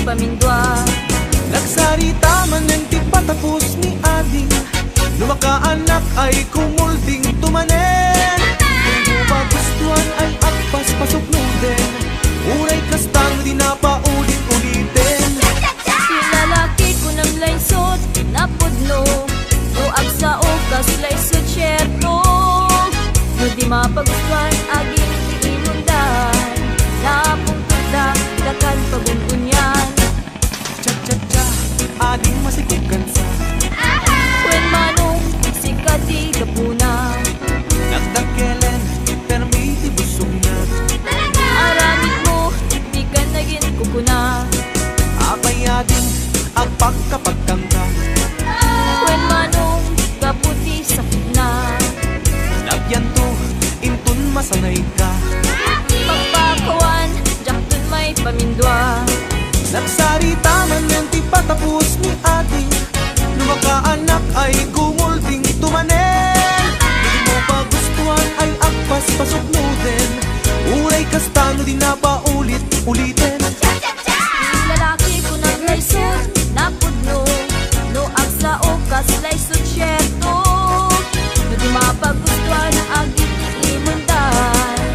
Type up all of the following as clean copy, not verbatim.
pamindwa. Nagsarita man ng di patapos ni ading, lumakaanak ay kumulding tumanen. Kung magustuhan ay akpas pasuknuden, uray kastang di na paulit-ulitin. Yung lalaki ko ng laysot na pudno, luag sa okas laysot syerto. No di mapagustuhan aging iinundan, napungkot na dakan pagungunyan. Cha-cha-cha, ading masikukan sa When manong sikati kapuna, nagdakelen, permiti busog na. aramid mo, di ka naging kukuna. Apay ading, agpagkapagkangka. When manong kaputi sakit na, Nagyan to, intun masanay ka. pagpakawan, jaktun may pamindwa. Nagsarita man ng di patapos ni ading, lumakaanak ay gumulding tumanen. Hindi mo pa gustuhan ay akpas pasuknuden, uray kastano di na paulit-ulitin. Yung lalaki ko ng laysot na pudno, luag sa okas laysot syerto. No di mapagustuhan aging imundan,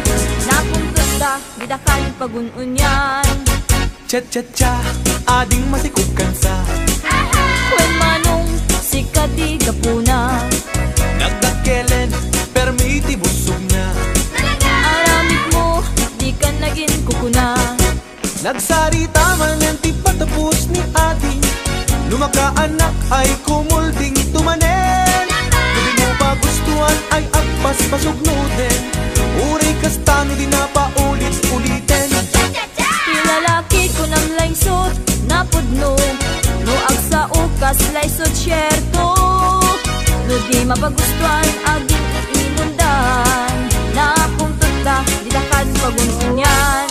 napungkot na didakan pagununyan. Cha-cha-cha, ading masikukan sa When manong sikati kapuna, nagdakelen, permiti busog na. aramid mo, di ka naging kukuna. Nagsarita man ng di patapos ni ading, lumakaanak ay kumulding tumanen. Hindi mo pa gustuhan ay agpas pasuknuden, uray kastano di na paulit-ulitin. Yung lalaki ko ng laysot na pudno, luag sa ukas laysot syerto. No di mapagustuhan aging iinundan, napungtot na didakan pagununyan.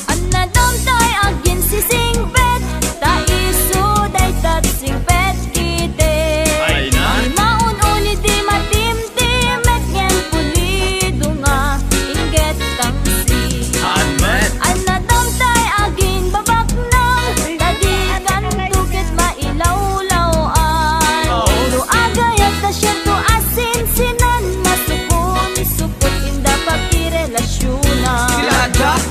Anadom tay agin si singbet, ta iso day tat singbet kite. Ay na? Di maun ulit di matimtimet ngem pulido nga inget tang si. Admet. Anadom tay agin babak nang, tadi kan tuket mailawlawan. No agayat ta siya to asin sinan, masukon supot inda pagkirelasyonan.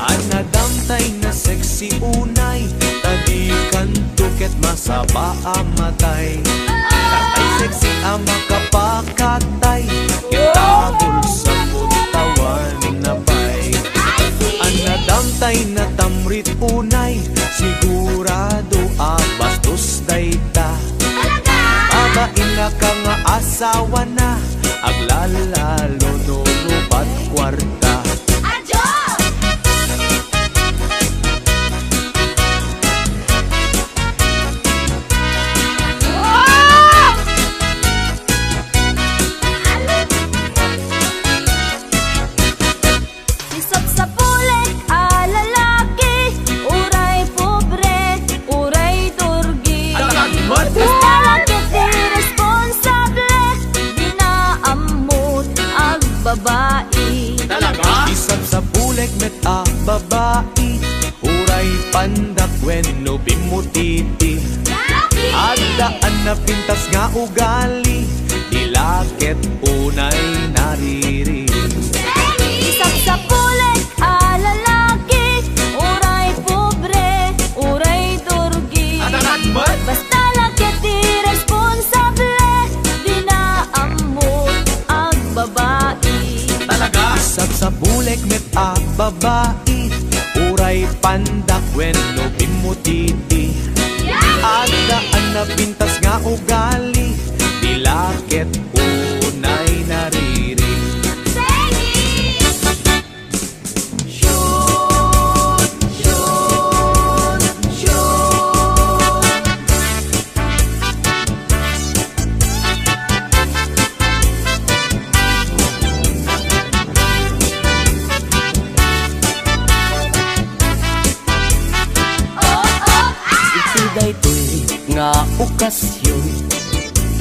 Anadamtay na sexy unay, tadikan tuket masaba amatay. Tatay sexy ama kapakatay, kitagol sa puntawan na pay. Anadamtay na tamrit unay, sigurado bastos dayta. Babain na ka nga asawa na, aglalalo no lupat kwarta. Isap sa pulik a lalaki, uray pobre, uray turgi. Admet. Basta lakit irresponsable, di na amot ang babae. Talaga? Isap sa bulek met a babae, uray pandak wenno bimutiti. Adaan na pintas nga ugali, dilakit unay nariri. Isap sa pulik a lalaki, uray pobre, uray turgi. Admet. Basta lakit irresponsable, di na amot ang babae. Talaga? Isap sa bulek met a babae, uray pandak wenno bimutiti. Adaan na pintas nga ugali, dilakit unay nariri. daytoy nga okasyon,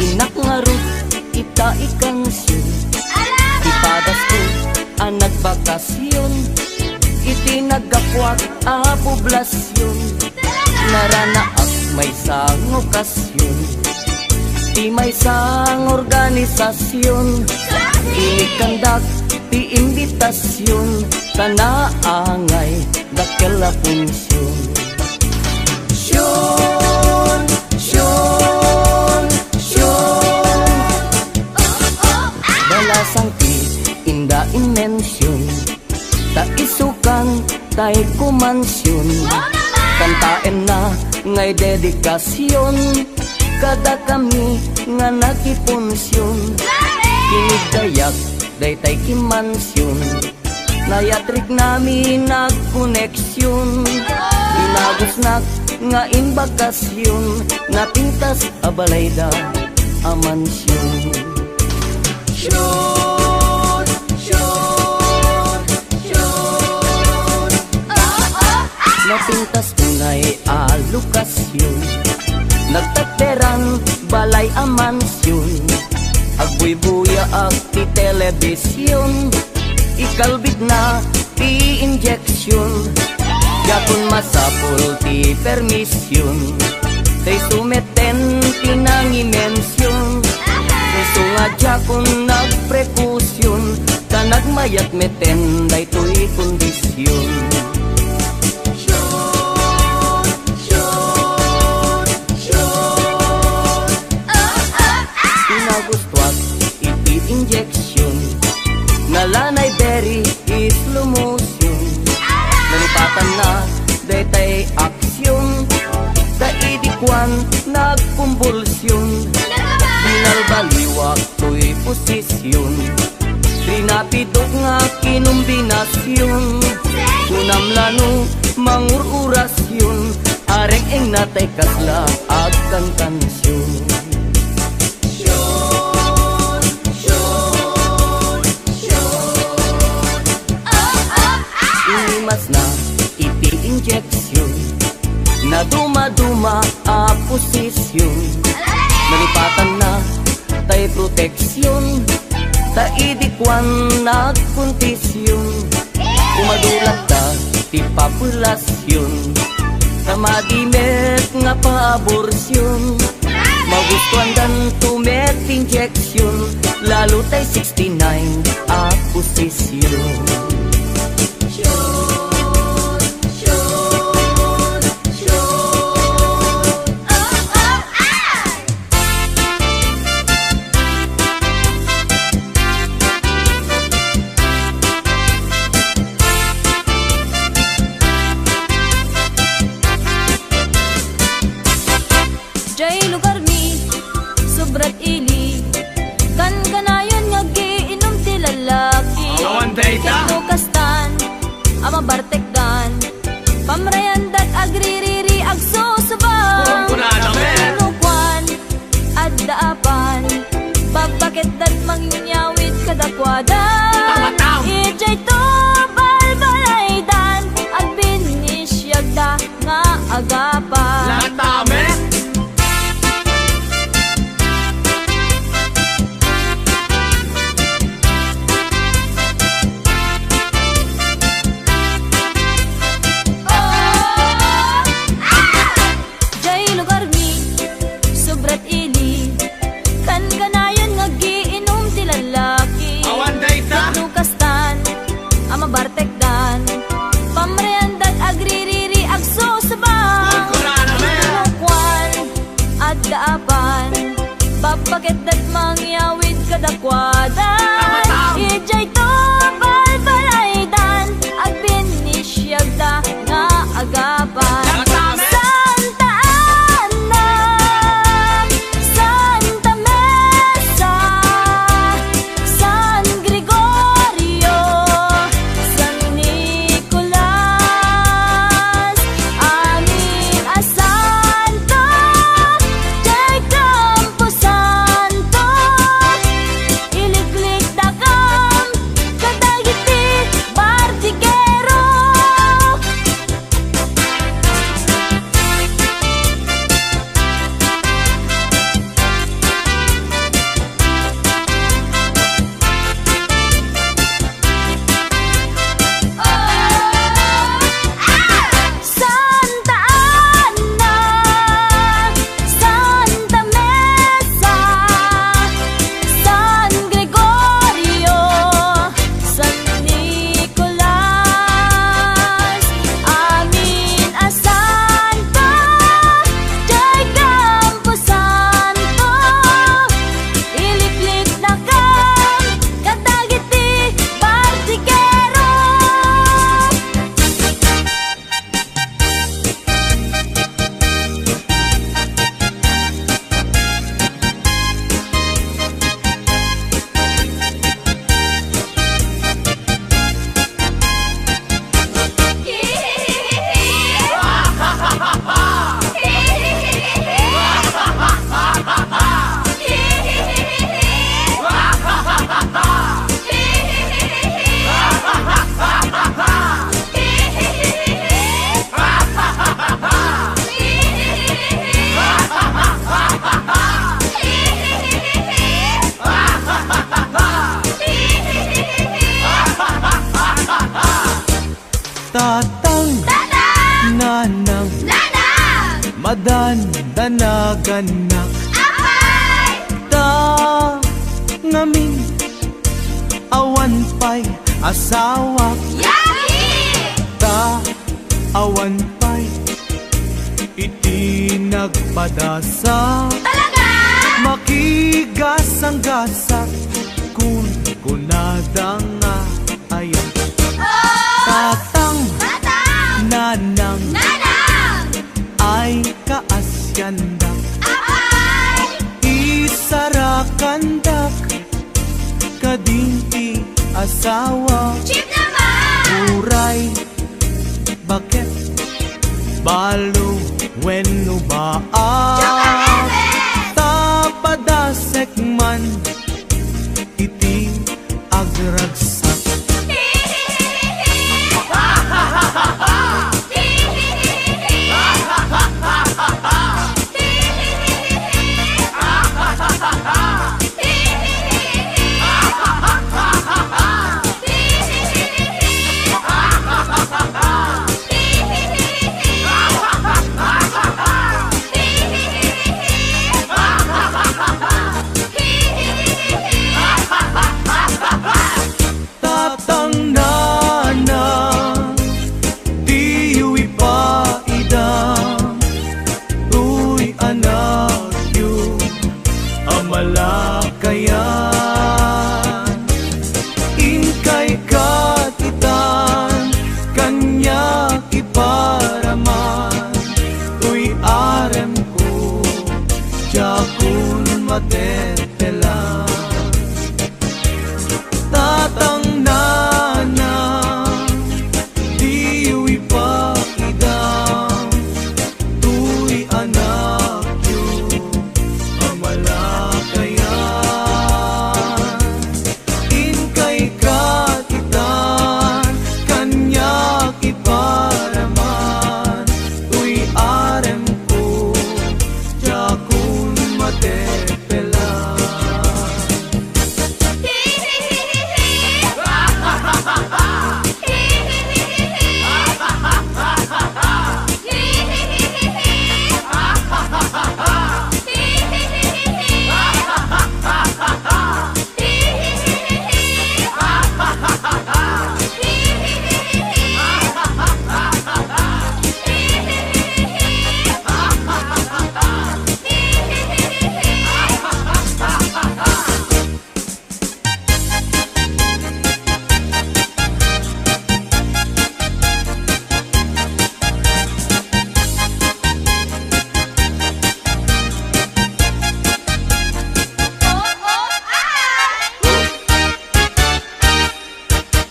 inak nga rut ita ikansyon, ipadas ko ang nagbakasyon, iti nagakwak a poblasyon, naranaak may sang okasyon, ti may sang organisasyon, inikandak ti imbitasyon, tanaangay dakela punsyon. Syon, syon, syon, balasang ti inda inmensyon, ta isukan tay kumansyon, kantaen na ngay dedikasyon, kada kami nga nakipunsyon, kinigayak daytay kimansyon, nayatrik nami nagkoneksyon, inagusnak nga imbakasyon, napintas abalayda amansyon. Syon, syon, syon, napintas ngay alokasyon, nagtateran balay amansyon, agbuy-buya ag ti telebisyon, ikalbit na ti injeksyon, yakun masapul ti permisyon, tay sumeten tinangimensyon, isungadya kun nagprekusyon, ta nagmayat meten daytoy kondisyon. Pinagustuat iti injeksyon, nalanay berry is slow motion, nalipatan na daytay aksyon, kaidikwan nagkumbulsyon, binalbaliwak to'y posisyon, pinapidok nga kinumbinasyon, kunamlano mangururasyon, areng eng natay kasla ag kantansyon. Inimas na iti injeksyon, na duma-duma a posisyon, nalipatan na tay proteksyon, ta idikwan nagkondisyon, umadulat ta ti populasyon, ta madimet nga paaborsyon, magustuhan dan tumet injeksyon, lalo tay 69 a posisyon. Jay lugar mi, sobrat ili, kan kanayon nga giinom ti lalaki, Awan dayta. kastan, ama bartekdan, pamrayandat agririri agsusubang, Kunkunada, men. Nukwan, addaapan, babakit dat mangyawit kadakwada, Tamatam. ijay to balbalaydan, agbinisyagda nga agapan. Latame. adan danaganak Apay! ta ngamin awan pa'y asawa Yaki! ta awan pa'y iti nagpadasa Talaga? makigasang-gasak kun kunadang nga ayan tatang Batang! nanang Nanang! ay kaasyandak Apay! isarakandak kadinti asawa Chip naman! uray bakit balo wenno ba tapadasek man iti agragsak tatang nanang diwi pa idang uy anak yu amalakayan inkay katitan kanya iparaman uy arem ko jakun matetelan tatang nanang diwi pa idang tuy anak yu amalakayan inkay katitan kanyak iparaman tuy arem ko jakun matepelan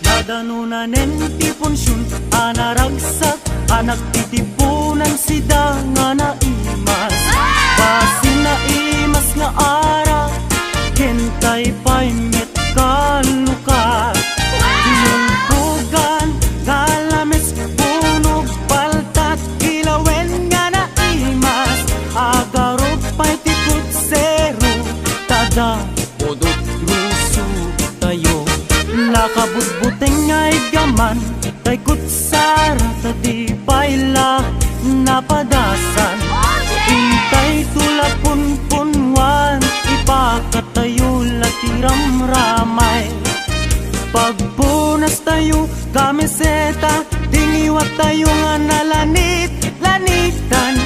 Nadanunanen ti punsyon anaragsak anak titipunan sida nga naimas basin naimas nga ara kentay pa'y met kalukat tinungkugan galames bunog paltat kilawen nga naimas agarot pa'y tikot zero tada podot ruso tayo lakabutbuteng ay gaman tay kutsara tadi paila napadasan intay tulapun punwan ipakatayo latiram ramay pagpunas tayo kamiseta tingiwat tayo nga nalanit lanitan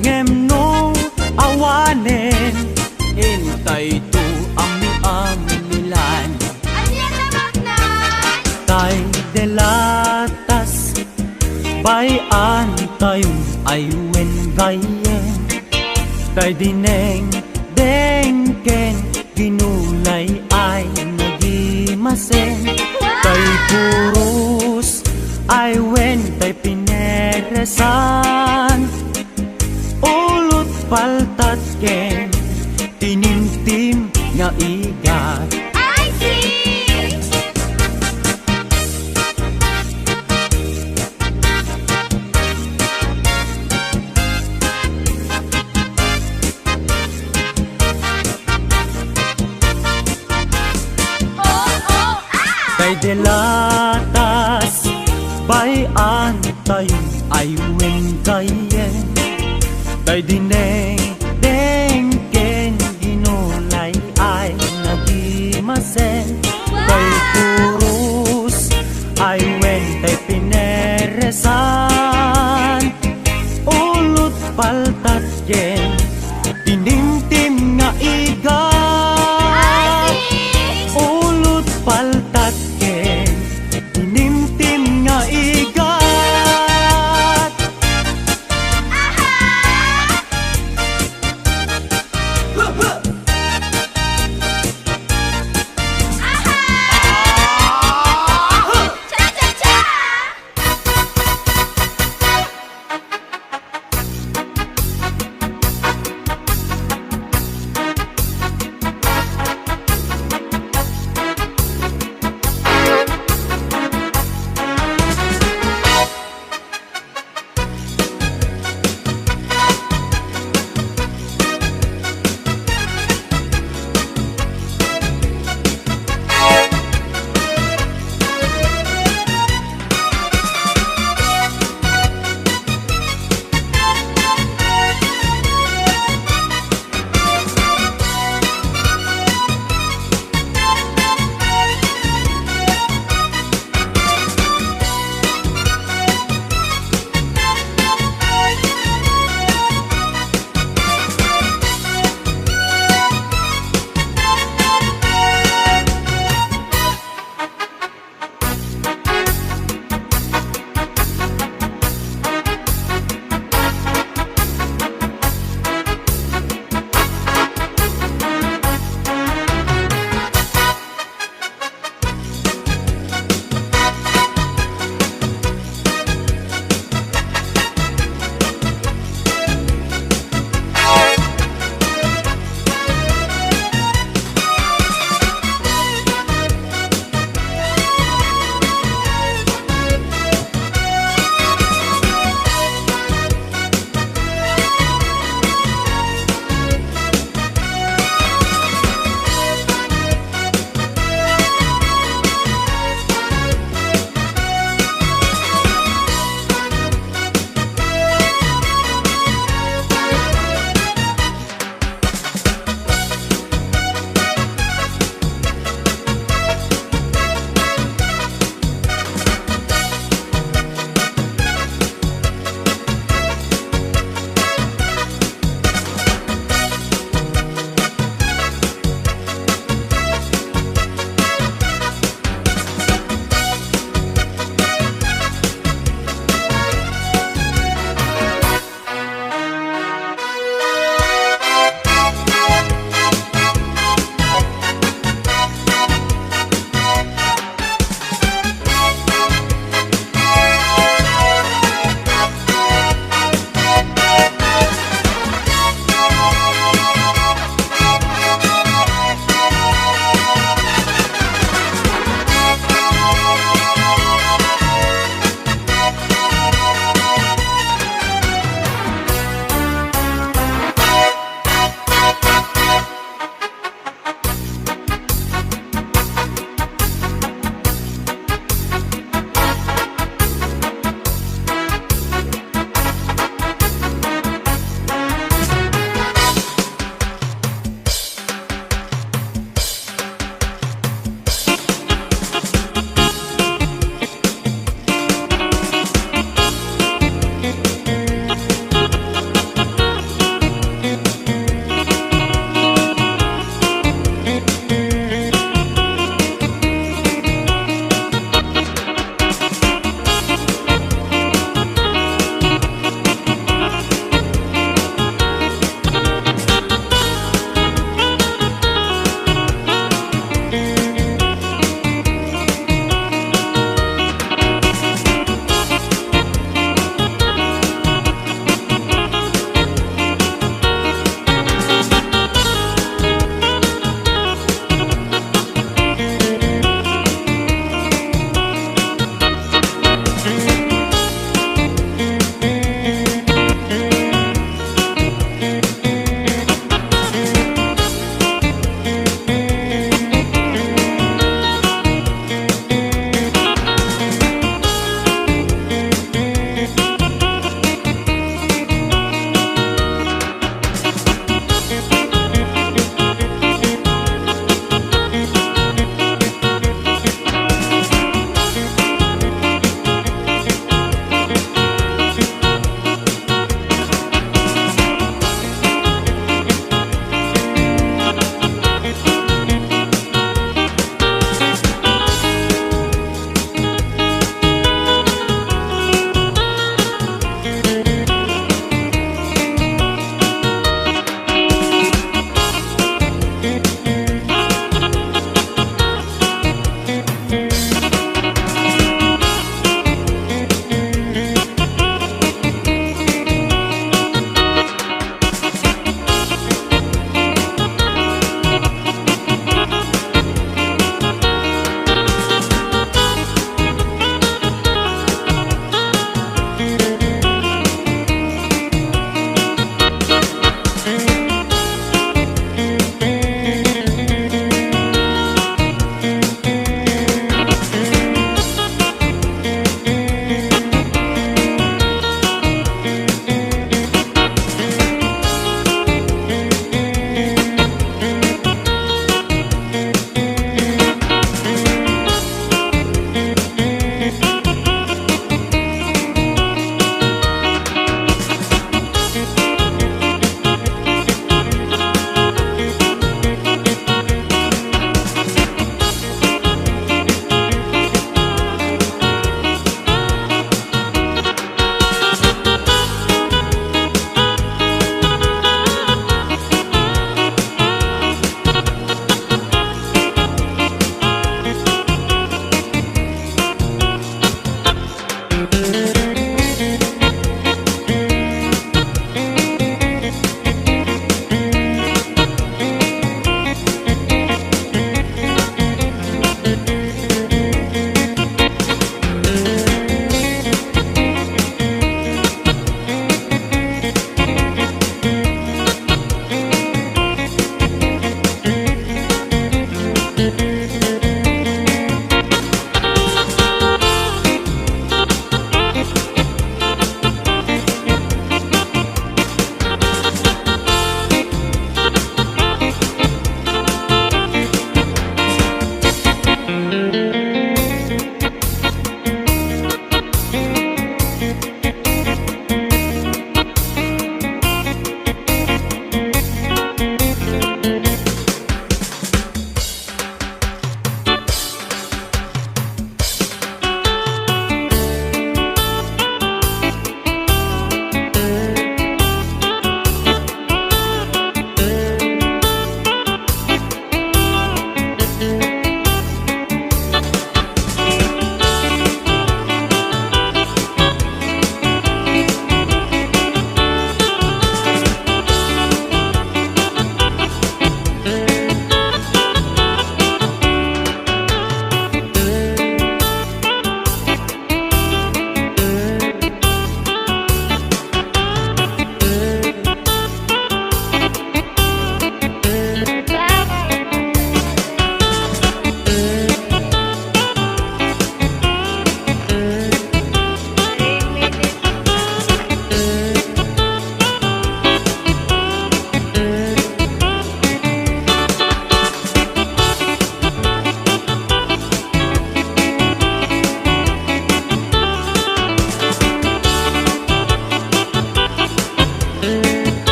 ngemno awanen intay to ami-amilan tay delatas bayan tayong aywen gayen tay dineng dengken ginulay ay nagimasen tay purus aywen tay pineresan ulot paltat ken tinimtim nga igat I see! Kay delatas bayan tayo ay wen kayen Kay dineng deng ken ginulay ay nagimasen. Kay kurus ay wentay pineresan. Ulot paltat ken